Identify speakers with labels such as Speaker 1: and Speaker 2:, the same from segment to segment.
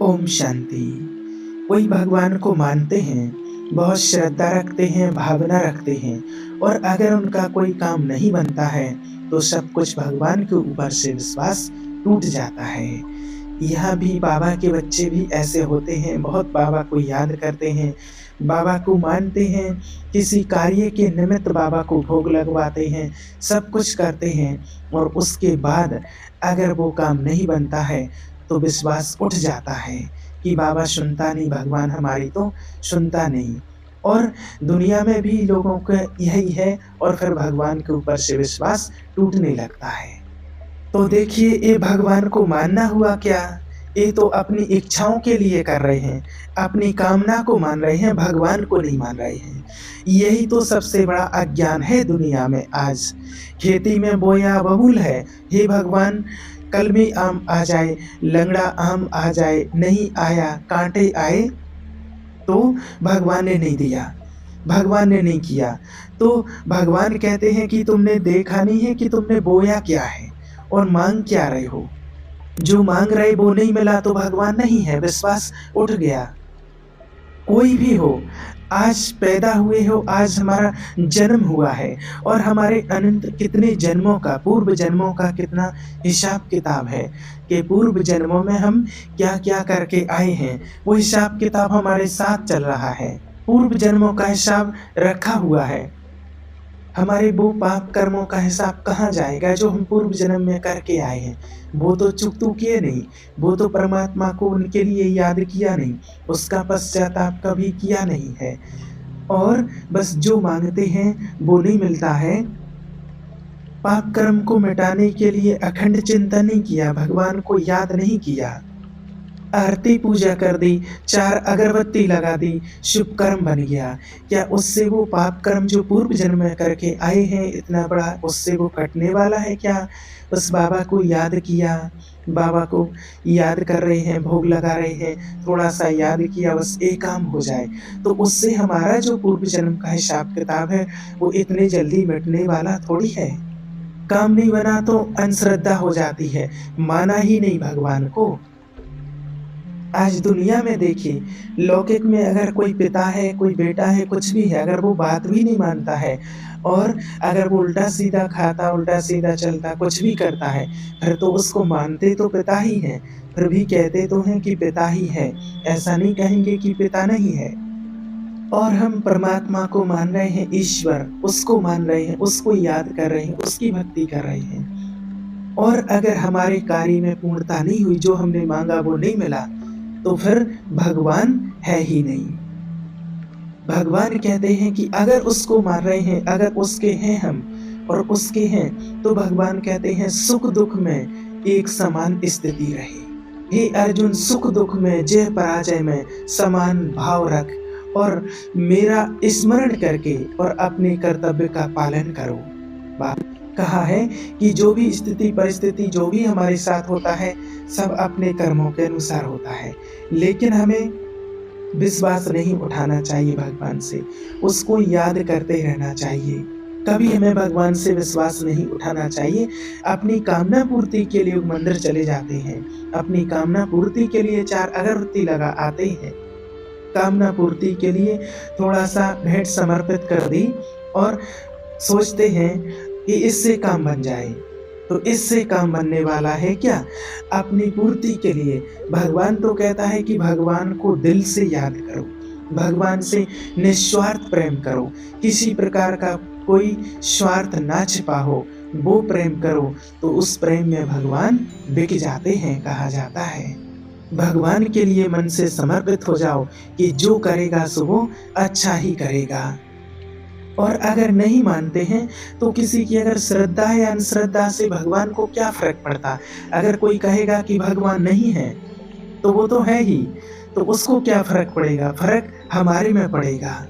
Speaker 1: ओम शांति। कोई भगवान को मानते हैं, बहुत श्रद्धा रखते हैं, भावना रखते हैं और अगर उनका कोई काम नहीं बनता है तो सब कुछ भगवान के ऊपर से विश्वास टूट जाता है। यहाँ भी बाबा के बच्चे भी ऐसे होते हैं, बहुत बाबा को याद करते हैं, बाबा को मानते हैं, किसी कार्य के निमित्त बाबा को भोग लगवाते हैं, सब कुछ करते हैं और उसके बाद अगर वो काम नहीं बनता है तो विश्वास उठ जाता है कि बाबा सुनता नहीं, भगवान हमारी तो सुनता नहीं। और दुनिया में भी लोगों का यही है और फिर भगवान के ऊपर से विश्वास टूटने लगता है। तो देखिए, ये भगवान को मानना हुआ क्या? ये तो अपनी इच्छाओं के लिए कर रहे हैं, अपनी कामना को मान रहे हैं, भगवान को नहीं मान रहे हैं। यही तो सबसे बड़ा अज्ञान है दुनिया में आज। खेती में बोया बबूल है, हे भगवान कलमी आम आ जाए, लंगड़ा आम आ जाए, नहीं आया, कांटे आए तो भगवान ने नहीं दिया, भगवान ने नहीं किया। तो भगवान कहते हैं कि तुमने देखा नहीं है कि तुमने बोया क्या है और मांग क्या रहे हो। जो मांग रहे वो नहीं मिला तो भगवान नहीं है, विश्वास उठ गया। कोई भी हो, आज पैदा हुए हो, आज हमारा जन्म हुआ है और हमारे अनंत कितने जन्मों का, पूर्व जन्मों का कितना हिसाब किताब है कि पूर्व जन्मों में हम क्या क्या करके आए हैं, वो हिसाब किताब हमारे साथ चल रहा है। पूर्व जन्मों का हिसाब रखा हुआ है। हमारे वो पाप कर्मों का हिसाब कहाँ जाएगा जो हम पूर्व जन्म में करके आए हैं? वो तो चुकतू किए नहीं, वो तो परमात्मा को उनके लिए याद किया नहीं, उसका पश्चाताप कभी किया नहीं है और बस जो मांगते हैं वो नहीं मिलता है। पाप कर्म को मिटाने के लिए अखंड चिंतन नहीं किया, भगवान को याद नहीं किया, आरती पूजा कर दी, 4 अगरबत्ती लगा दी, शुभ कर्म बन गया। क्या उससे वो पाप कर्म जो पूर्व जन्म में करके आए हैं इतना बड़ा, उससे वो कटने वाला है क्या? बस बाबा को याद किया, बाबा को याद कर रहे हैं, भोग लगा रहे हैं, थोड़ा सा याद किया, बस एक काम हो जाए तो उससे हमारा जो पूर्व जन्म का हिसाब किताब है वो इतने जल्दी मिटने वाला थोड़ी है। काम नहीं बना तो अंधश्रद्धा हो जाती है, माना ही नहीं भगवान को। आज दुनिया में देखिए, लौकिक में अगर कोई पिता है, कोई बेटा है, कुछ भी है, अगर वो बात भी नहीं मानता है और अगर वो उल्टा-सीधा खाता, उल्टा-सीधा चलता, कुछ भी करता है, फिर तो उसको मानते तो पिता ही हैं, फिर भी कहते तो हैं कि पिता ही है, ऐसा नहीं कहेंगे कि पिता नहीं है। और हम परमात्मा को मान रहे हैं, ईश्वर, उसको मान रहे हैं, उसको याद कर रहे हैं, उसकी भक्ति कर रहे हैं। और अगर हमारे कार्य में पूर्णता नहीं हुई, जो हमने माँगा वो नहीं मिला, तो फिर भगवान है ही नहीं। भगवान कहते हैं कि अगर उसको मान रहे हैं, अगर उसके हैं हम और उसके हैं, तो भगवान कहते हैं सुख दुख में एक समान स्थिति रहे। हे अर्जुन, सुख दुख में, जय पराजय में समान भाव रख और मेरा स्मरण करके और अपने कर्तव्य का पालन करो। कहा है कि जो भी स्थिति परिस्थिति जो भी हमारे साथ होता है सब अपने कर्मों के अनुसार होता है, लेकिन हमें विश्वास नहीं उठाना चाहिए भगवान से, उसको याद करते रहना चाहिए। कभी हमें भगवान से विश्वास नहीं उठाना चाहिए। अपनी कामना पूर्ति के लिए मंदिर चले जाते हैं, अपनी कामना पूर्ति के लिए 4 अगरबत्ती लगा आते हैं, कामना पूर्ति के लिए थोड़ा सा भेंट समर्पित कर दी और सोचते हैं कि इससे काम बन जाए, तो इससे काम बनने वाला है क्या? अपनी पूर्ति के लिए भगवान तो कहता है कि भगवान को दिल से याद करो, भगवान से निस्वार्थ प्रेम करो, किसी प्रकार का कोई स्वार्थ ना छिपा हो, वो प्रेम करो, तो उस प्रेम में भगवान बिक जाते हैं, कहा जाता है। भगवान के लिए मन से समर्पित हो जाओ कि जो करेगा सो वो अच्छा ही करेगा। और अगर नहीं मानते हैं तो किसी की अगर श्रद्धा या अंधश्रद्धा से भगवान को क्या फर्क पड़ता? अगर कोई कहेगा कि भगवान नहीं है तो वो तो है ही, तो उसको क्या फर्क पड़ेगा? फर्क हमारे में पड़ेगा।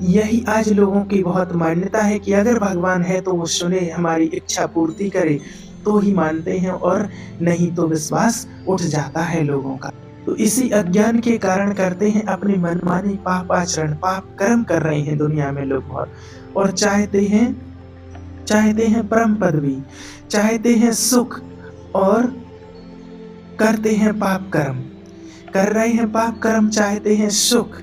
Speaker 1: यही आज लोगों की बहुत मान्यता है कि अगर भगवान है तो वो सुने, हमारी इच्छा पूर्ति करे तो ही मानते हैं और नहीं तो विश्वास उठ जाता है लोगों का। तो इसी अज्ञान के कारण करते हैं अपनी मनमानी, पाप आचरण, पाप कर्म कर रहे हैं दुनिया में लोग बहुत, और चाहते हैं परम पदवी, चाहते हैं सुख और करते हैं पाप कर्म। कर रहे हैं पाप कर्म, चाहते हैं सुख।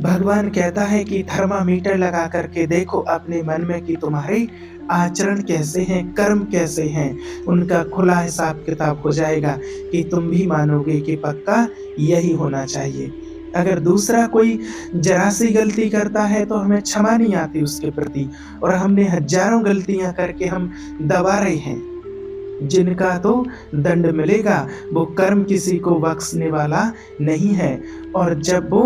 Speaker 1: भगवान कहता है कि थर्मामीटर लगा करके देखो अपने मन में कि तुम्हारे आचरण कैसे हैं, कर्म कैसे हैं। उनका खुला हिसाब किताब हो जाएगा कि तुम भी मानोगे कि पक्का यही होना चाहिए। अगर दूसरा कोई जरा सी गलती करता है तो हमें क्षमा नहीं आती उसके प्रति, और हमने हजारों गलतियां करके हम दबा रहे हैं। जिनका तो दंड मिलेगा, वो कर्म किसी को बख्शने वाला नहीं है। और जब वो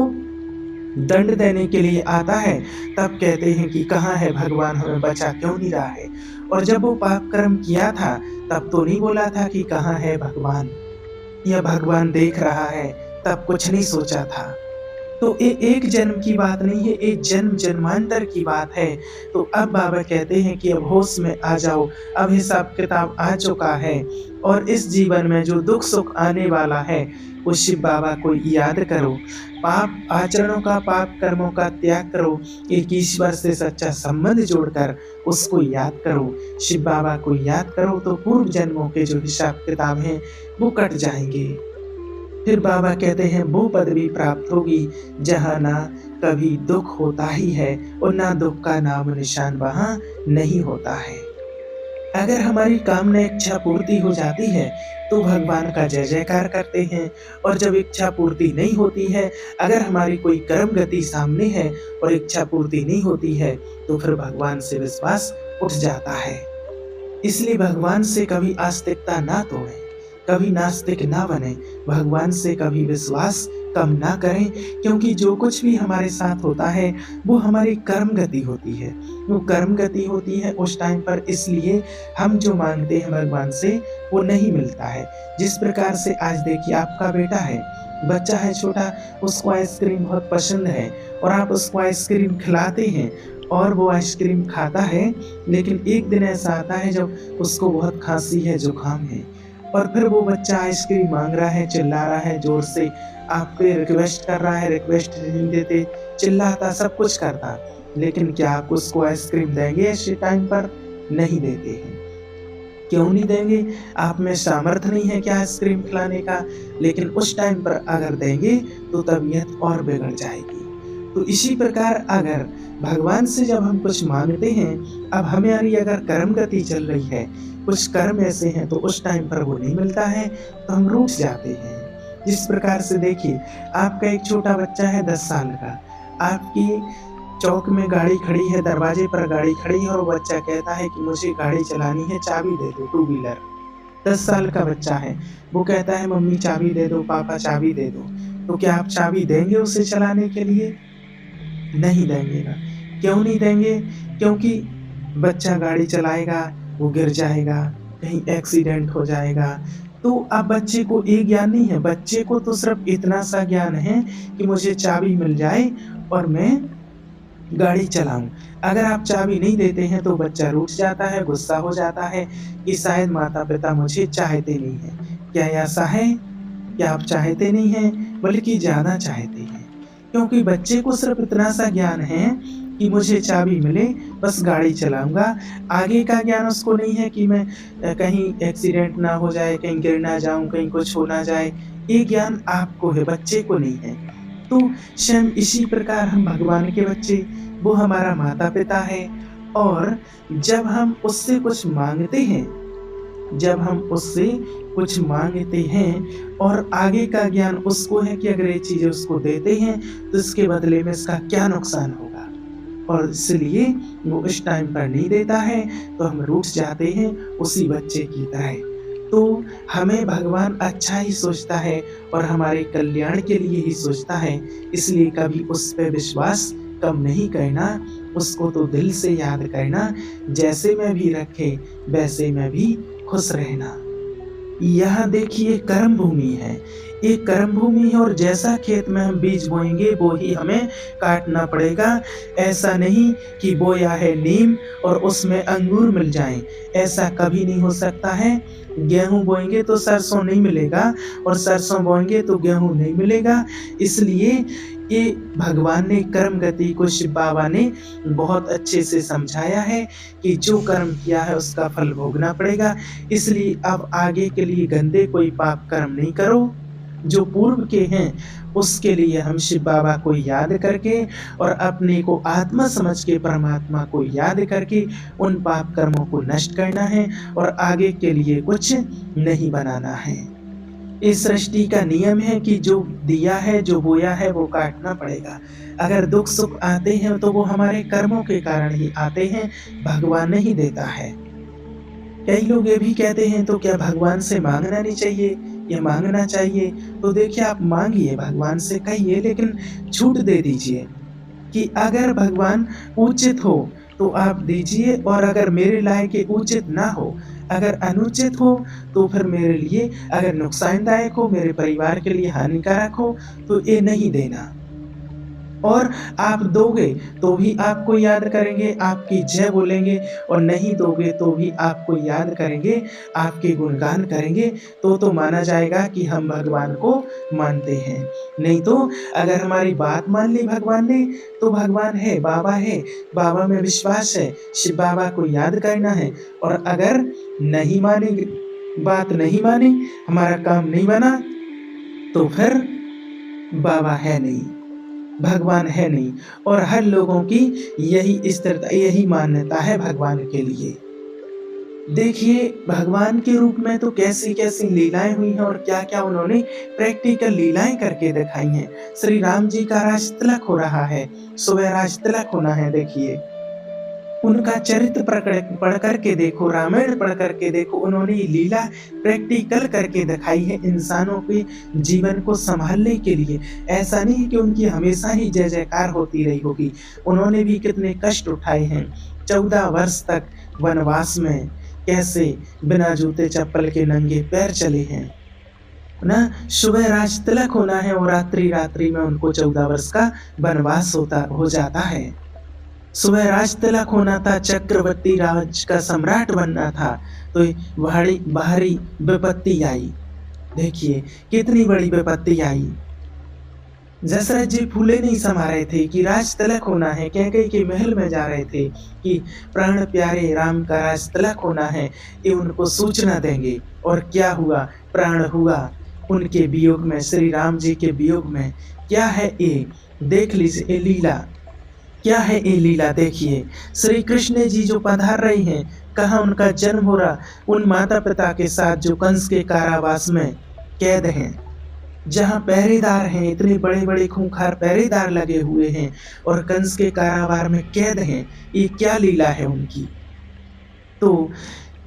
Speaker 1: दंड देने के लिए आता है तब कहते हैं कि कहाँ है भगवान, हमें बचा क्यों नहीं रहा है। और जब वो पाप कर्म किया था तब तो नहीं बोला था कि कहाँ है भगवान, या भगवान देख रहा है, तब कुछ नहीं सोचा था। तो एक जन्म की बात नहीं है, एक जन्म जन्मांतर की बात है। तो अब बाबा कहते हैं कि अब होश में आ जाओ, अब हिसाब किताब आ चुका है, और इस जीवन में जो दुख सुख आने वाला है उस शिव बाबा को याद करो। पाप आचरणों का, पाप कर्मों का त्याग करो, एक ईश्वर से सच्चा संबंध जोड़कर उसको याद करो। शिव बाबा को याद करो तो पूर्व जन्मों के जो हिसाब किताब हैं वो कट जाएंगे। फिर बाबा कहते हैं वो पदवी प्राप्त होगी जहाँ ना कभी दुख होता ही है और ना दुख का नाम निशान वहाँ नहीं होता है। अगर हमारी कामना इच्छा पूर्ति हो जाती है तो भगवान का जय जयकार करते हैं, और जब इच्छा पूर्ति नहीं होती है, अगर हमारी कोई कर्म गति सामने है और इच्छा पूर्ति नहीं होती है तो फिर भगवान से विश्वास उठ जाता है। इसलिए भगवान से कभी आस्तिकता ना तोड़ें, कभी नास्तिक ना बने, भगवान से कभी विश्वास कम ना करें, क्योंकि जो कुछ भी हमारे साथ होता है वो हमारी कर्म गति होती है। वो कर्म गति होती है उस टाइम पर, इसलिए हम जो मांगते हैं भगवान से वो नहीं मिलता है। जिस प्रकार से आज देखिए आपका बेटा है, बच्चा है छोटा, उसको आइसक्रीम बहुत पसंद है और आप उसको आइसक्रीम खिलाते हैं और वो आइसक्रीम खाता है, लेकिन एक दिन ऐसा आता है जब उसको बहुत खांसी है, जुकाम है, और फिर वो बच्चा आइसक्रीम मांग रहा है, चिल्ला रहा है जोर से, आपके रिक्वेस्ट कर रहा है, रिक्वेस्ट नहीं देते, चिल्लाता, सब कुछ करता, लेकिन क्या आप उसको आइसक्रीम देंगे ऐसे टाइम पर? नहीं देते हैं। क्यों नहीं देंगे? आप में सामर्थ्य नहीं है क्या आइसक्रीम खिलाने का? लेकिन उस टाइम पर अगर देंगे तो तबीयत और बिगड़ जाएगी। तो इसी प्रकार अगर भगवान से जब हम कुछ मांगते हैं, अब हमारी अगर कर्म गति चल रही है, कुछ कर्म ऐसे हैं तो उस टाइम पर वो नहीं मिलता है तो हम रूठ जाते हैं। जिस प्रकार से देखिए आपका एक छोटा बच्चा है 10 साल का, आपकी चौक में गाड़ी खड़ी है, दरवाजे पर गाड़ी खड़ी है, और वो बच्चा कहता है कि मुझे गाड़ी चलानी है, चाबी दे दो, टू व्हीलर। 10 साल का बच्चा है, वो कहता है मम्मी चाबी दे दो, पापा चाबी दे दो। तो क्या आप चाबी देंगे उसे चलाने के लिए? नहीं देंगे ना। क्यों नहीं देंगे? क्योंकि बच्चा गाड़ी चलाएगा, वो गिर जाएगा, कहीं एक्सीडेंट हो जाएगा। तो अब बच्चे को ये ज्ञान नहीं है, बच्चे को तो सिर्फ इतना सा ज्ञान है कि मुझे चाबी मिल जाए और मैं गाड़ी चलाऊं। अगर आप चाबी नहीं देते हैं तो बच्चा रूठ जाता है, गुस्सा हो जाता है कि शायद माता पिता मुझे चाहते नहीं हैं। क्या ऐसा है? क्या आप चाहते नहीं हैं, बल्कि ज़्यादा चाहते हैं? क्योंकि बच्चे को सिर्फ इतना सा ज्ञान है कि मुझे चाबी मिले बस गाड़ी चलाऊंगा। आगे का ज्ञान उसको नहीं है कि मैं कहीं एक्सीडेंट ना हो जाए, कहीं गिर ना जाऊं, कहीं कुछ हो ना जाए। ये ज्ञान आपको है, बच्चे को नहीं है। तो स्वयं इसी प्रकार हम भगवान के बच्चे, वो हमारा माता पिता है, और जब हम उससे कुछ मांगते हैं, जब हम उससे कुछ मांगते हैं और आगे का ज्ञान उसको है कि अगर ये चीज़ें उसको देते हैं तो इसके बदले में इसका क्या नुकसान होगा, और इसलिए वो इस टाइम पर नहीं देता है तो हम रूठ जाते हैं उसी बच्चे की तरह। तो हमें भगवान अच्छा ही सोचता है और हमारे कल्याण के लिए ही सोचता है, इसलिए कभी उस पर विश्वास कम नहीं करना, उसको तो दिल से याद करना, जैसे मैं भी रखे वैसे मैं भी खुश रहना। यहाँ देखिए कर्म भूमि है, एक कर्म भूमि है, और जैसा खेत में हम बीज बोएंगे वो ही हमें काटना पड़ेगा। ऐसा नहीं कि बोया है नीम और उसमें अंगूर मिल जाएं, ऐसा कभी नहीं हो सकता है। गेहूं बोएंगे तो सरसों नहीं मिलेगा और सरसों बोएंगे तो गेहूं नहीं मिलेगा। इसलिए ये भगवान ने कर्म गति को शिव बाबा ने बहुत अच्छे से समझाया है कि जो कर्म किया है उसका फल भोगना पड़ेगा। इसलिए अब आगे के लिए गंदे कोई पाप कर्म नहीं करो, जो पूर्व के हैं, उसके लिए हम शिव बाबा को याद करके और अपने को आत्मा समझ के परमात्मा को याद करके उन पाप कर्मों को नष्ट करना है और आगे के लिए कुछ नहीं बनाना है। इस सृष्टि का नियम है कि जो दिया है, जो बोया है, वो काटना पड़ेगा। अगर दुख-सुख आते हैं तो वो हमारे कर्मों के कारण ही आते हैं, भगवान नहीं देता है। कई लोग ये भी कहते हैं तो क्या भगवान से माँगना नहीं चाहिए या माँगना चाहिए? तो देखिए, आप माँगिए, भगवान से कहिए, लेकिन छूट दे दीजिए कि अगर भगवान उचित हो तो आप दीजिए और अगर मेरे लायक ये उचित ना हो, अगर अनुचित हो तो फिर मेरे लिए अगर नुकसानदायक हो, मेरे परिवार के लिए हानिकारक हो तो ये नहीं देना। और आप दोगे तो भी आपको याद करेंगे, आपकी जय बोलेंगे और नहीं दोगे तो भी आपको याद करेंगे, आपके गुणगान करेंगे, तो माना जाएगा कि हम भगवान को मानते हैं। नहीं तो अगर हमारी बात मान ली भगवान ने, तो भगवान है, बाबा में विश्वास है, शिव बाबा को याद करना है और अगर नहीं मानेंगे, बात नहीं मानी, हमारा काम नहीं बना, तो फिर बाबा है नहीं, भगवान है नहीं और हर लोगों की यही स्थिरता, यही मान्यता है भगवान के लिए। देखिए, भगवान के रूप में तो कैसी-कैसी लीलाएँ हुई हैं और क्या-क्या उन्होंने प्रैक्टिकल लीलाएँ करके दिखाई हैं। श्री राम जी का राजतिलक हो रहा है, सुबह राजतिलक होना है देखिए। उनका चरित्र पढ़ कर के देखो, रामायण पढ़ कर के देखो, उन्होंने ये लीला प्रैक्टिकल करके दिखाई है इंसानों के जीवन को सँभालने के लिए। ऐसा नहीं है कि उनकी हमेशा ही जय-जयकार होती रही होगी। उन्होंने भी कितने कष्ट उठाए हैं। 14 वर्ष तक वनवास में कैसे बिना जूते-चप्पल के नंगे पैर चले हैं। ना, सुबह राजतिलक होना है और रात्रि-रात्रि में उनको 14 वर्ष का वनवास हो जाता है। सुबह राजतिलक होना था, चक्रवर्ती राज का सम्राट बनना था, तो भारी भारी विपत्ति आई। देखिए, कितनी बड़ी विपत्ति आई। दशरथ जी फूले नहीं समा रहे थे कि राजतिलक होना है, कैकेयी के महल में जा रहे थे कि प्राण प्यारे राम का राजतिलक होना है, ये उनको सूचना देंगे। और क्या हुआ? प्राण हुआ उनके वियोग में, श्री राम जी के वियोग में। क्या है ये? देख लीजिए ये लीला। क्या है ये लीला? देखिए, श्री कृष्ण जी जो पधार रहे हैं, कहाँ उनका जन्म हो रहा? उन माता-पिता के साथ जो कंस के कारावास में कैद हैं, जहाँ पहरेदार हैं, इतने बड़े-बड़े खूंखार पहरेदार लगे हुए हैं और कंस के कारावार में कैद हैं। ये क्या लीला है उनकी? तो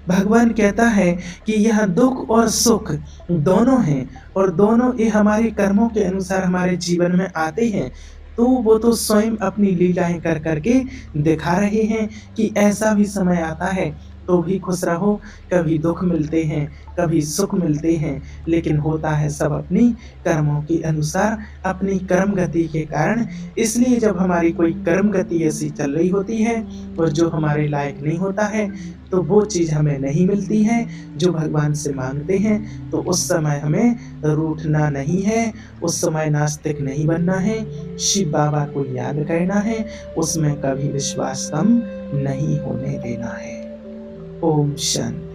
Speaker 1: भगवान कहता है कि यह दुख और सुख दोनों हैं और दोनों ये हमारे कर्मों के अनुसार हमारे जीवन में आते हैं। तो वो तो स्वयं अपनी लीलाएँ कर के दिखा रहे हैं कि ऐसा भी समय आता है तो भी खुश रहो, कभी दुःख मिलते हैं, कभी सुख मिलते हैं, लेकिन होता है सब अपनी कर्मों के अनुसार, अपनी कर्म गति के कारण। इसलिए जब हमारी कोई कर्म गति ऐसी चल रही होती है और जो हमारे लायक नहीं होता है, तो वो चीज़ हमें नहीं मिलती है जो भगवान से माँगते हैं, तो उस समय हमें रूठना नहीं है, उस समय नास्तिक नहीं बनना है, शिव बाबा को याद करना है, उसमें कभी विश्वास कम नहीं होने देना है। ओम शांति।